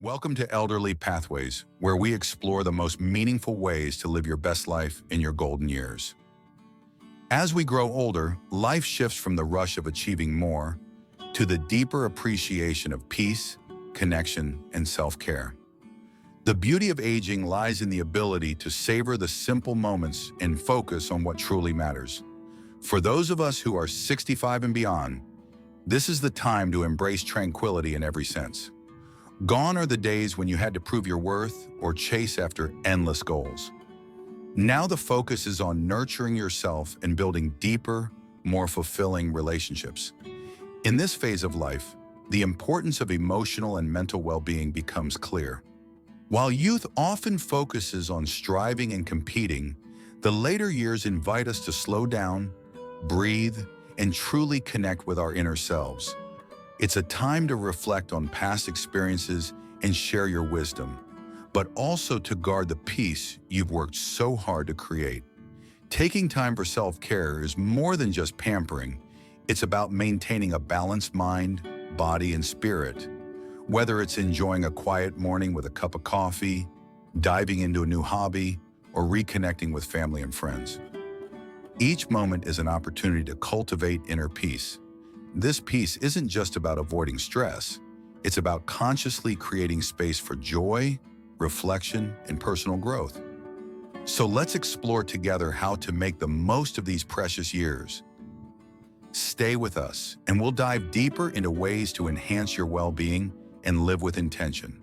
Welcome to Elderly Pathways, where we explore the most meaningful ways to live your best life in your golden years. As we grow older, life shifts from the rush of achieving more to the deeper appreciation of peace, connection, and self-care. The beauty of aging lies in the ability to savor the simple moments and focus on what truly matters. For those of us who are 65 and beyond, this is the time to embrace tranquility in every sense. Gone are the days when you had to prove your worth or chase after endless goals. Now the focus is on nurturing yourself and building deeper, more fulfilling relationships. In this phase of life, the importance of emotional and mental well-being becomes clear. While youth often focuses on striving and competing, the later years invite us to slow down, breathe, and truly connect with our inner selves. It's a time to reflect on past experiences and share your wisdom, but also to guard the peace you've worked so hard to create. Taking time for self-care is more than just pampering. It's about maintaining a balanced mind, body, and spirit. Whether it's enjoying a quiet morning with a cup of coffee, diving into a new hobby, or reconnecting with family and friends. Each moment is an opportunity to cultivate inner peace. This peace isn't just about avoiding stress. It's about consciously creating space for joy, reflection, and personal growth. So let's explore together how to make the most of these precious years. Stay with us, and we'll dive deeper into ways to enhance your well-being and live with intention.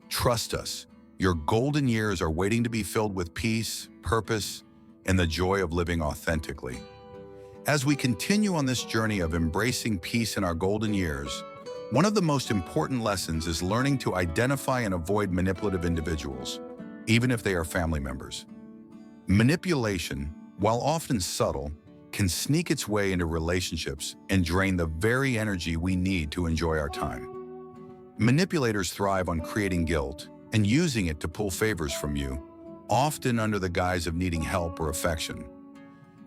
Trust us, your golden years are waiting to be filled with peace, purpose, and the joy of living authentically. As we continue on this journey of embracing peace in our golden years, one of the most important lessons is learning to identify and avoid manipulative individuals, even if they are family members. Manipulation, while often subtle, can sneak its way into relationships and drain the very energy we need to enjoy our time. Manipulators thrive on creating guilt and using it to pull favors from you, often under the guise of needing help or affection.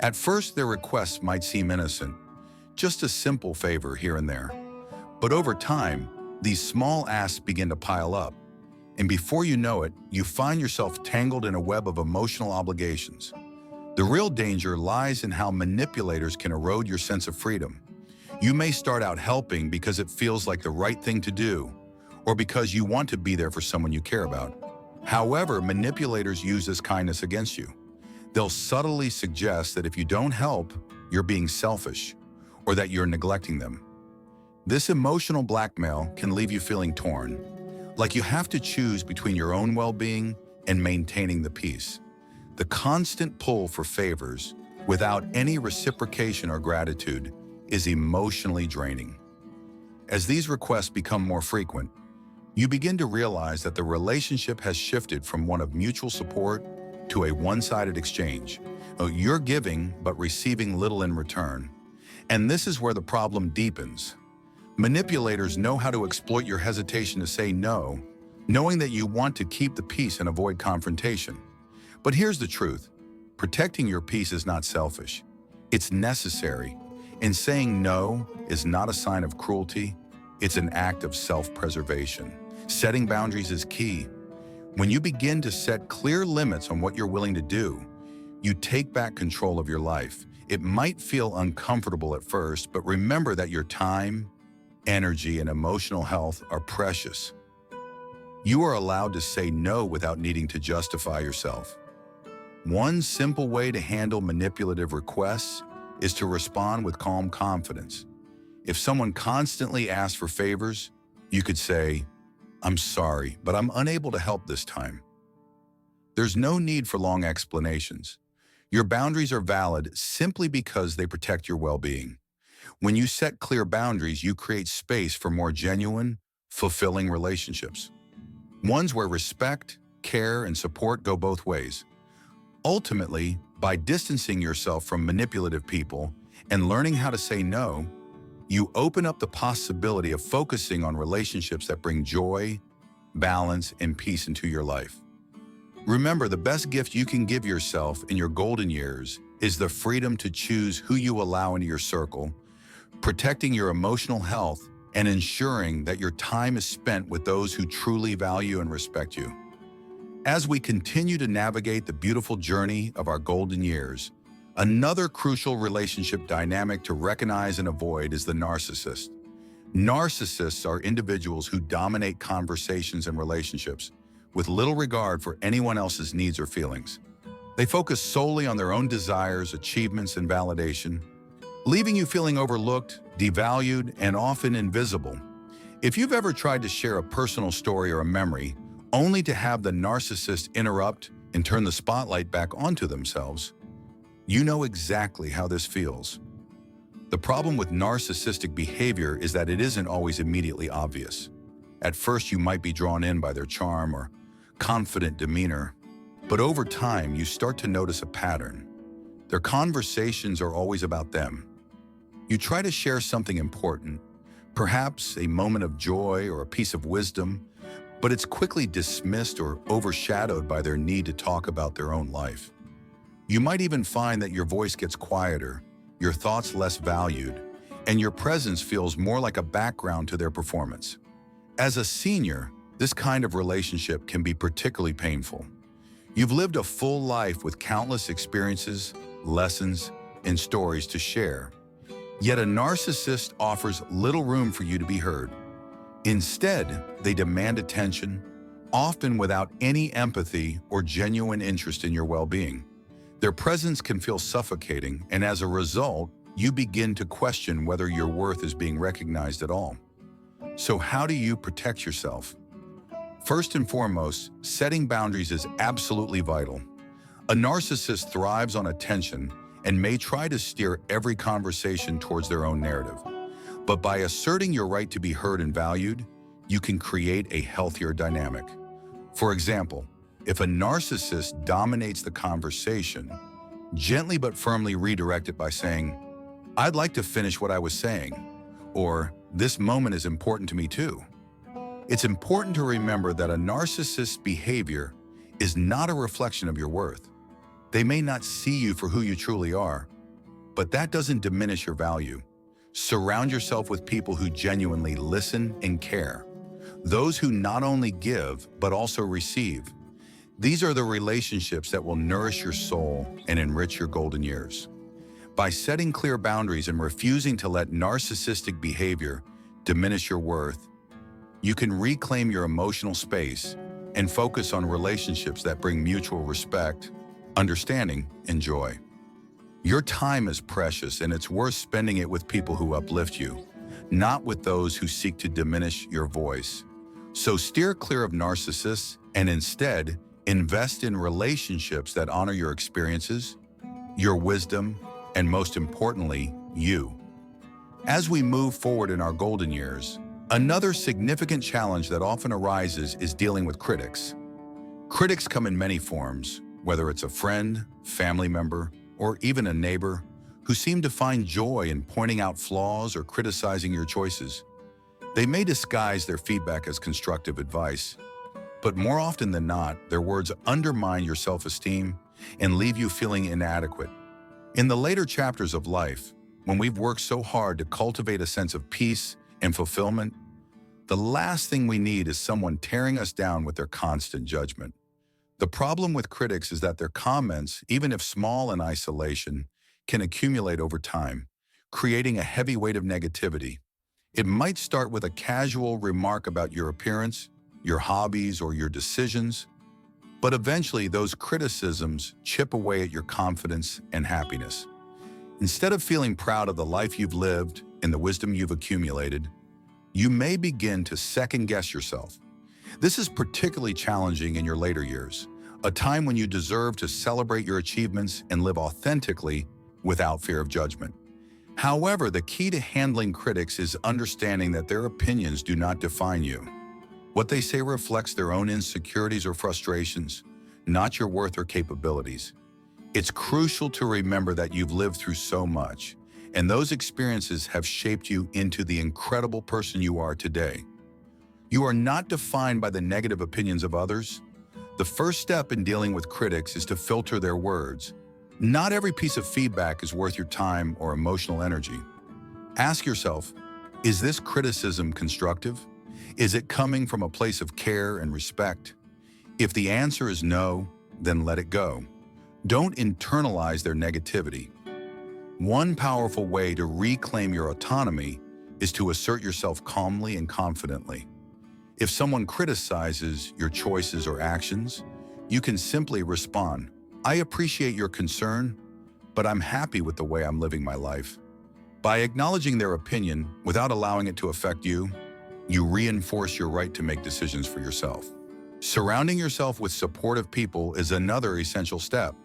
At first, their requests might seem innocent, just a simple favor here and there. But over time, these small asks begin to pile up, and before you know it, you find yourself tangled in a web of emotional obligations. The real danger lies in how manipulators can erode your sense of freedom. You may start out helping because it feels like the right thing to do, or because you want to be there for someone you care about. However, manipulators use this kindness against you. They'll subtly suggest that if you don't help, you're being selfish, or that you're neglecting them. This emotional blackmail can leave you feeling torn, like you have to choose between your own well-being and maintaining the peace. The constant pull for favors, without any reciprocation or gratitude, is emotionally draining. As these requests become more frequent, you begin to realize that the relationship has shifted from one of mutual support to a one-sided exchange. You're giving, but receiving little in return. And this is where the problem deepens. Manipulators know how to exploit your hesitation to say no, knowing that you want to keep the peace and avoid confrontation. But here's the truth. Protecting your peace is not selfish. It's necessary. And saying no is not a sign of cruelty. It's an act of self-preservation. Setting boundaries is key. When you begin to set clear limits on what you're willing to do, you take back control of your life. It might feel uncomfortable at first, but remember that your time, energy, and emotional health are precious. You are allowed to say no without needing to justify yourself. One simple way to handle manipulative requests is to respond with calm confidence. If someone constantly asks for favors, you could say, "I'm sorry, but I'm unable to help this time." There's no need for long explanations. Your boundaries are valid simply because they protect your well-being. When you set clear boundaries, you create space for more genuine, fulfilling relationships. Ones where respect, care, and support go both ways. Ultimately, by distancing yourself from manipulative people and learning how to say no, you open up the possibility of focusing on relationships that bring joy, balance, and peace into your life. Remember, the best gift you can give yourself in your golden years is the freedom to choose who you allow into your circle, protecting your emotional health and ensuring that your time is spent with those who truly value and respect you. As we continue to navigate the beautiful journey of our golden years, another crucial relationship dynamic to recognize and avoid is the narcissist. Narcissists are individuals who dominate conversations and relationships with little regard for anyone else's needs or feelings. They focus solely on their own desires, achievements, and validation, leaving you feeling overlooked, devalued, and often invisible. If you've ever tried to share a personal story or a memory, only to have the narcissist interrupt and turn the spotlight back onto themselves, you know exactly how this feels. The problem with narcissistic behavior is that it isn't always immediately obvious. At first, you might be drawn in by their charm or confident demeanor, but over time, you start to notice a pattern. Their conversations are always about them. You try to share something important, perhaps a moment of joy or a piece of wisdom, but it's quickly dismissed or overshadowed by their need to talk about their own life. You might even find that your voice gets quieter, your thoughts less valued, and your presence feels more like a background to their performance. As a senior, this kind of relationship can be particularly painful. You've lived a full life with countless experiences, lessons, and stories to share. Yet a narcissist offers little room for you to be heard. Instead, they demand attention, often without any empathy or genuine interest in your well-being. Their presence can feel suffocating, and as a result, you begin to question whether your worth is being recognized at all. So how do you protect yourself? First and foremost, setting boundaries is absolutely vital. A narcissist thrives on attention and may try to steer every conversation towards their own narrative. But by asserting your right to be heard and valued, you can create a healthier dynamic. For example, if a narcissist dominates the conversation, gently but firmly redirect it by saying, "I'd like to finish what I was saying," or "This moment is important to me too." It's important to remember that a narcissist's behavior is not a reflection of your worth. They may not see you for who you truly are, but that doesn't diminish your value. Surround yourself with people who genuinely listen and care. Those who not only give, but also receive. These are the relationships that will nourish your soul and enrich your golden years. By setting clear boundaries and refusing to let narcissistic behavior diminish your worth, you can reclaim your emotional space and focus on relationships that bring mutual respect, understanding, and joy. Your time is precious, and it's worth spending it with people who uplift you, not with those who seek to diminish your voice. So steer clear of narcissists and instead invest in relationships that honor your experiences, your wisdom, and most importantly, you. As we move forward in our golden years, another significant challenge that often arises is dealing with critics. Critics come in many forms, whether it's a friend, family member, or even a neighbor who seem to find joy in pointing out flaws or criticizing your choices. They may disguise their feedback as constructive advice, but more often than not, their words undermine your self-esteem and leave you feeling inadequate. In the later chapters of life, when we've worked so hard to cultivate a sense of peace and fulfillment, the last thing we need is someone tearing us down with their constant judgment. The problem with critics is that their comments, even if small in isolation, can accumulate over time, creating a heavy weight of negativity. It might start with a casual remark about your appearance, your hobbies, or your decisions, but eventually those criticisms chip away at your confidence and happiness. Instead of feeling proud of the life you've lived and the wisdom you've accumulated, you may begin to second-guess yourself. This is particularly challenging in your later years, a time when you deserve to celebrate your achievements and live authentically without fear of judgment. However, the key to handling critics is understanding that their opinions do not define you. What they say reflects their own insecurities or frustrations, not your worth or capabilities. It's crucial to remember that you've lived through so much, and those experiences have shaped you into the incredible person you are today. You are not defined by the negative opinions of others. The first step in dealing with critics is to filter their words. Not every piece of feedback is worth your time or emotional energy. Ask yourself, Is this criticism constructive? Is it coming from a place of care and respect? If the answer is no, then let it go. Don't internalize their negativity. One powerful way to reclaim your autonomy is to assert yourself calmly and confidently. If someone criticizes your choices or actions, you can simply respond, "I appreciate your concern, but I'm happy with the way I'm living my life." By acknowledging their opinion without allowing it to affect you, you reinforce your right to make decisions for yourself. Surrounding yourself with supportive people is another essential step.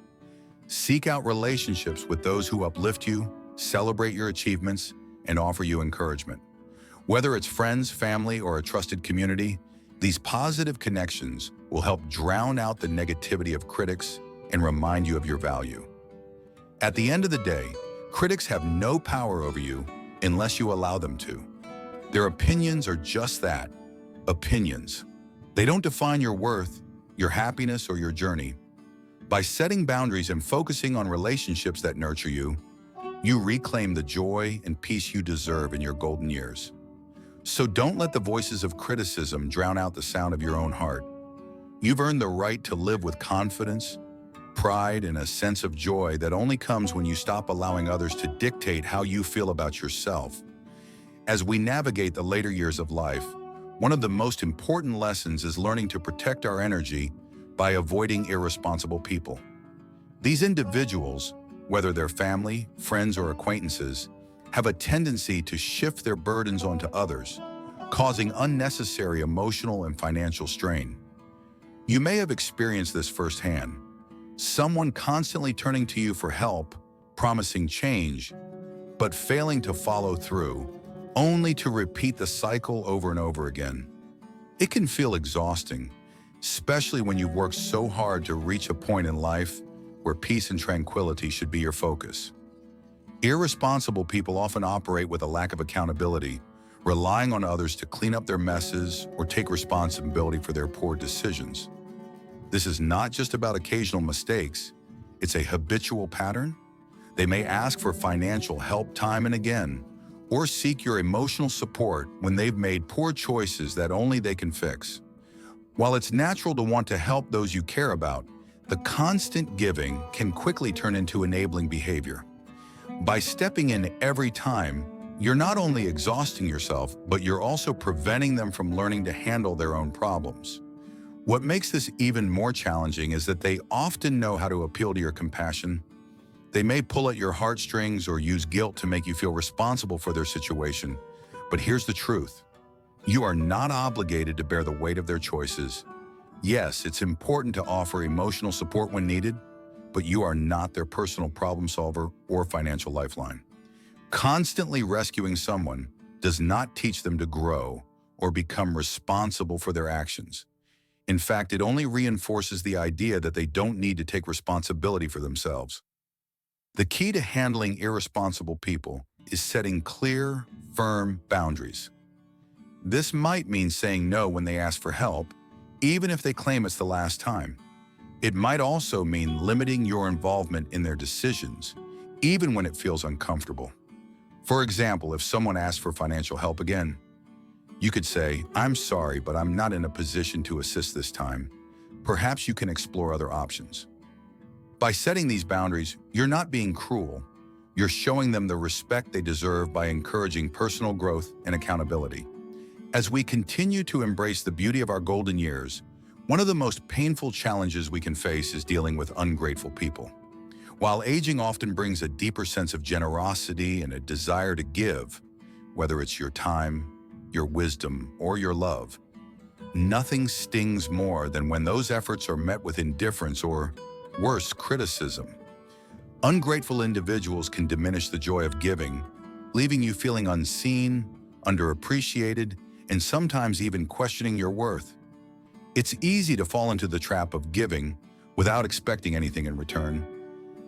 Seek out relationships with those who uplift you, celebrate your achievements, and offer you encouragement. Whether it's friends, family, or a trusted community, these positive connections will help drown out the negativity of critics and remind you of your value. At the end of the day, critics have no power over you unless you allow them to. Their opinions are just that, opinions. They don't define your worth, your happiness, or your journey. By setting boundaries and focusing on relationships that nurture you, you reclaim the joy and peace you deserve in your golden years. So don't let the voices of criticism drown out the sound of your own heart. You've earned the right to live with confidence, pride, and a sense of joy that only comes when you stop allowing others to dictate how you feel about yourself. As we navigate the later years of life, one of the most important lessons is learning to protect our energy by avoiding irresponsible people. These individuals, whether they're family, friends, or acquaintances, have a tendency to shift their burdens onto others, causing unnecessary emotional and financial strain. You may have experienced this firsthand. Someone constantly turning to you for help, promising change, but failing to follow through, only to repeat the cycle over and over again. It can feel exhausting, especially when you've worked so hard to reach a point in life where peace and tranquility should be your focus. Irresponsible people often operate with a lack of accountability, relying on others to clean up their messes or take responsibility for their poor decisions. This is not just about occasional mistakes, it's a habitual pattern. They may ask for financial help time and again, or seek your emotional support when they've made poor choices that only they can fix. While it's natural to want to help those you care about, the constant giving can quickly turn into enabling behavior. By stepping in every time, you're not only exhausting yourself, but you're also preventing them from learning to handle their own problems. What makes this even more challenging is that they often know how to appeal to your compassion. They may pull at your heartstrings or use guilt to make you feel responsible for their situation. But here's the truth. You are not obligated to bear the weight of their choices. Yes, it's important to offer emotional support when needed, but you are not their personal problem solver or financial lifeline. Constantly rescuing someone does not teach them to grow or become responsible for their actions. In fact, it only reinforces the idea that they don't need to take responsibility for themselves. The key to handling irresponsible people is setting clear, firm boundaries. This might mean saying no when they ask for help, even if they claim it's the last time. It might also mean limiting your involvement in their decisions, even when it feels uncomfortable. For example, if someone asks for financial help again, you could say, "I'm sorry, but I'm not in a position to assist this time. Perhaps you can explore other options." By setting these boundaries, you're not being cruel. You're showing them the respect they deserve by encouraging personal growth and accountability. As we continue to embrace the beauty of our golden years, one of the most painful challenges we can face is dealing with ungrateful people. While aging often brings a deeper sense of generosity and a desire to give, whether it's your time, your wisdom, or your love, nothing stings more than when those efforts are met with indifference or, worse, criticism. Ungrateful individuals can diminish the joy of giving, leaving you feeling unseen, underappreciated, and sometimes even questioning your worth. It's easy to fall into the trap of giving without expecting anything in return.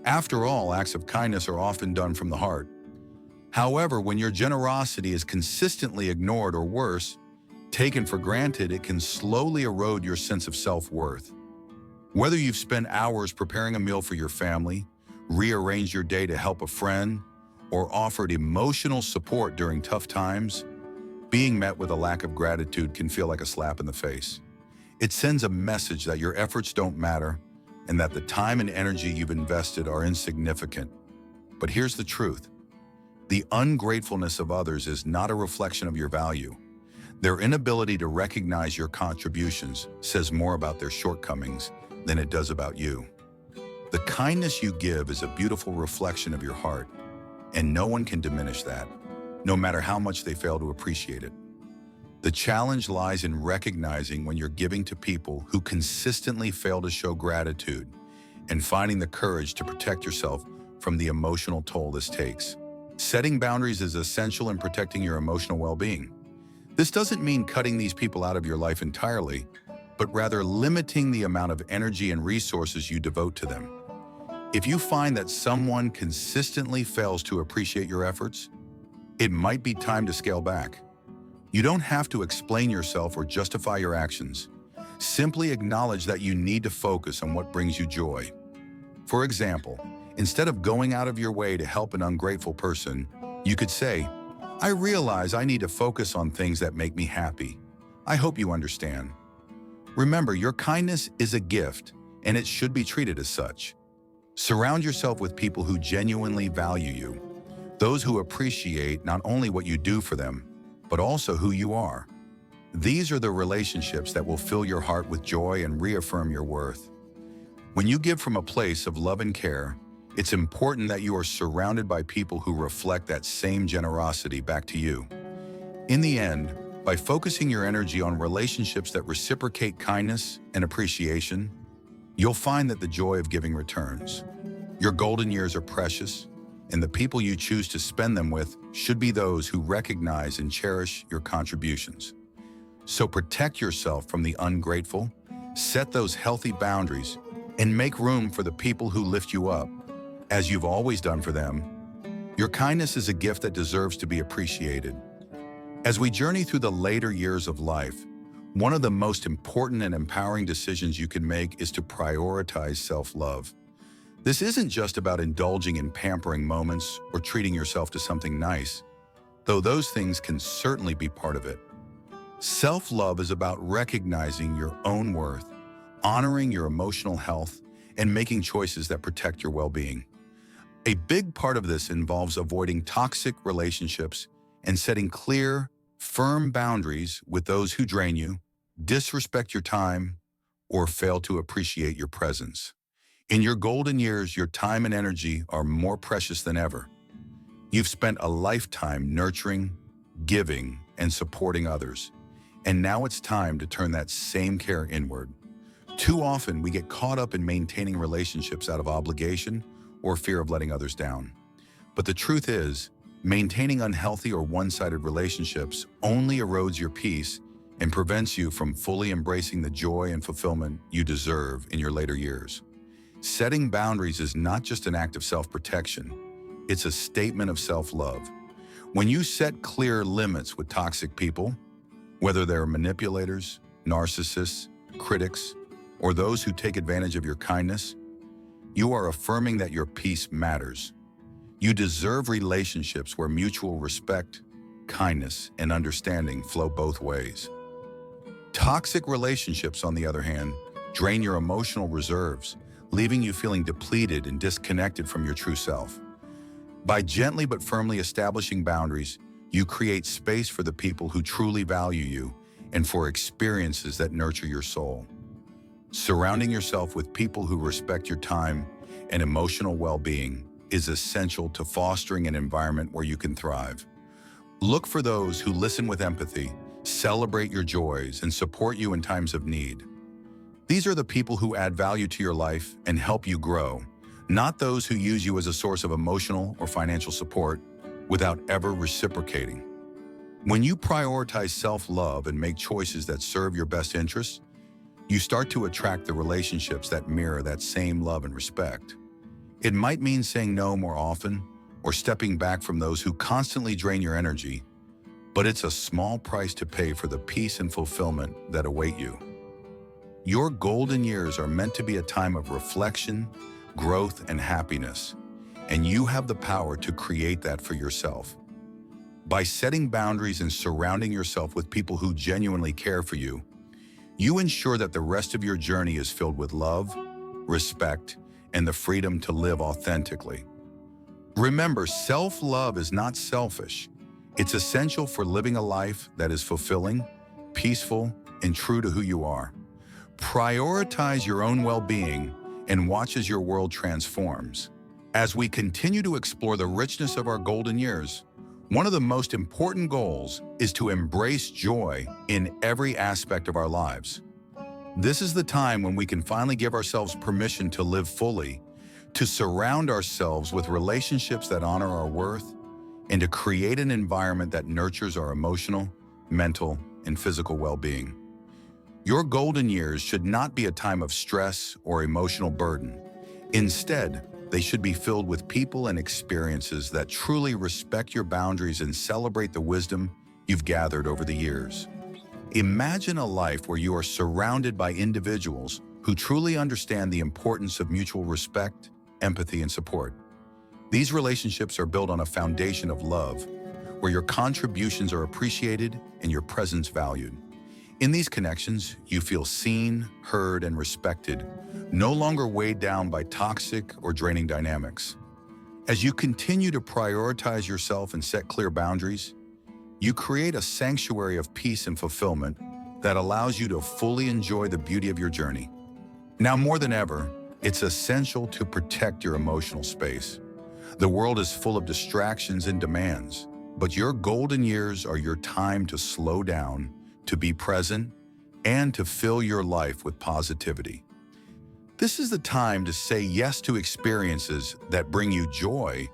After all, acts of kindness are often done from the heart. However, when your generosity is consistently ignored or worse, taken for granted, it can slowly erode your sense of self-worth. Whether you've spent hours preparing a meal for your family, rearranged your day to help a friend, or offered emotional support during tough times, being met with a lack of gratitude can feel like a slap in the face. It sends a message that your efforts don't matter and that the time and energy you've invested are insignificant. But here's the truth. The ungratefulness of others is not a reflection of your value. Their inability to recognize your contributions says more about their shortcomings than it does about you. The kindness you give is a beautiful reflection of your heart, and no one can diminish that, no matter how much they fail to appreciate it. The challenge lies in recognizing when you're giving to people who consistently fail to show gratitude and finding the courage to protect yourself from the emotional toll this takes. Setting boundaries is essential in protecting your emotional well-being. This doesn't mean cutting these people out of your life entirely, but rather limiting the amount of energy and resources you devote to them. If you find that someone consistently fails to appreciate your efforts, it might be time to scale back. You don't have to explain yourself or justify your actions. Simply acknowledge that you need to focus on what brings you joy. For example, instead of going out of your way to help an ungrateful person, you could say, "I realize I need to focus on things that make me happy. I hope you understand." Remember, your kindness is a gift, and it should be treated as such. Surround yourself with people who genuinely value you, those who appreciate not only what you do for them, but also who you are. These are the relationships that will fill your heart with joy and reaffirm your worth. When you give from a place of love and care, it's important that you are surrounded by people who reflect that same generosity back to you. In the end, by focusing your energy on relationships that reciprocate kindness and appreciation, you'll find that the joy of giving returns. Your golden years are precious, and the people you choose to spend them with should be those who recognize and cherish your contributions. So protect yourself from the ungrateful, set those healthy boundaries, and make room for the people who lift you up, as you've always done for them. Your kindness is a gift that deserves to be appreciated. As we journey through the later years of life, one of the most important and empowering decisions you can make is to prioritize self-love. This isn't just about indulging in pampering moments or treating yourself to something nice, though those things can certainly be part of it. Self-love is about recognizing your own worth, honoring your emotional health, and making choices that protect your well-being. A big part of this involves avoiding toxic relationships and setting clear, firm boundaries with those who drain you, disrespect your time, or fail to appreciate your presence. In your golden years, your time and energy are more precious than ever. You've spent a lifetime nurturing, giving, and supporting others, and now it's time to turn that same care inward. Too often, we get caught up in maintaining relationships out of obligation or fear of letting others down. But the truth is, maintaining unhealthy or one-sided relationships only erodes your peace and prevents you from fully embracing the joy and fulfillment you deserve in your later years. Setting boundaries is not just an act of self-protection, it's a statement of self-love. When you set clear limits with toxic people, whether they're manipulators, narcissists, critics, or those who take advantage of your kindness, you are affirming that your peace matters. You deserve relationships where mutual respect, kindness, and understanding flow both ways. Toxic relationships, on the other hand, drain your emotional reserves, leaving you feeling depleted and disconnected from your true self. By gently but firmly establishing boundaries, you create space for the people who truly value you and for experiences that nurture your soul. Surrounding yourself with people who respect your time and emotional well-being is essential to fostering an environment where you can thrive. Look for those who listen with empathy, celebrate your joys, and support you in times of need. These are the people who add value to your life and help you grow, not those who use you as a source of emotional or financial support without ever reciprocating. When you prioritize self-love and make choices that serve your best interests, you start to attract the relationships that mirror that same love and respect. It might mean saying no more often or stepping back from those who constantly drain your energy, but it's a small price to pay for the peace and fulfillment that await you. Your golden years are meant to be a time of reflection, growth, and happiness, and you have the power to create that for yourself. By setting boundaries and surrounding yourself with people who genuinely care for you, you ensure that the rest of your journey is filled with love, respect, and the freedom to live authentically. Remember, self-love is not selfish. It's essential for living a life that is fulfilling, peaceful, and true to who you are. Prioritize your own well-being and watch as your world transforms. As we continue to explore the richness of our golden years, one of the most important goals is to embrace joy in every aspect of our lives. This is the time when we can finally give ourselves permission to live fully, to surround ourselves with relationships that honor our worth, and to create an environment that nurtures our emotional, mental, and physical well-being. Your golden years should not be a time of stress or emotional burden. Instead, they should be filled with people and experiences that truly respect your boundaries and celebrate the wisdom you've gathered over the years. Imagine a life where you are surrounded by individuals who truly understand the importance of mutual respect, empathy, and support. These relationships are built on a foundation of love, where your contributions are appreciated and your presence valued. In these connections, you feel seen, heard, and respected, no longer weighed down by toxic or draining dynamics. As you continue to prioritize yourself and set clear boundaries, you create a sanctuary of peace and fulfillment that allows you to fully enjoy the beauty of your journey. Now more than ever, it's essential to protect your emotional space. The world is full of distractions and demands, but your golden years are your time to slow down, to be present, and to fill your life with positivity. This is the time to say yes to experiences that bring you joy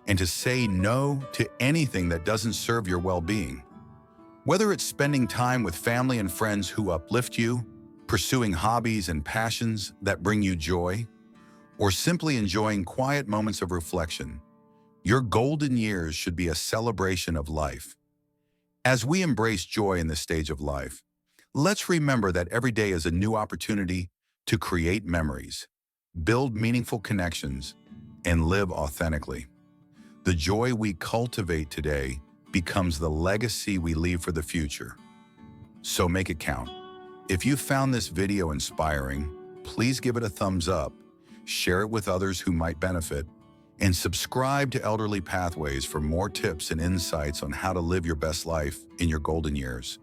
and to say no to anything that doesn't serve your well-being. Whether it's spending time with family and friends who uplift you, pursuing hobbies and passions that bring you joy, or simply enjoying quiet moments of reflection, your golden years should be a celebration of life. As we embrace joy in this stage of life, let's remember that every day is a new opportunity to create memories, build meaningful connections, and live authentically. The joy we cultivate today becomes the legacy we leave for the future. So make it count. If you found this video inspiring, please give it a thumbs up, share it with others who might benefit, and subscribe to Elderly Pathways for more tips and insights on how to live your best life in your golden years.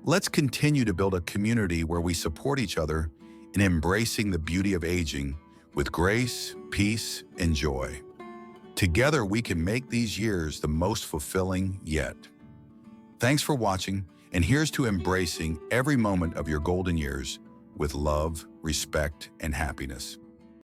Let's continue to build a community where we support each other in embracing the beauty of aging with grace, peace, and joy. Together, we can make these years the most fulfilling yet. Thanks for watching, and here's to embracing every moment of your golden years with love, respect, and happiness.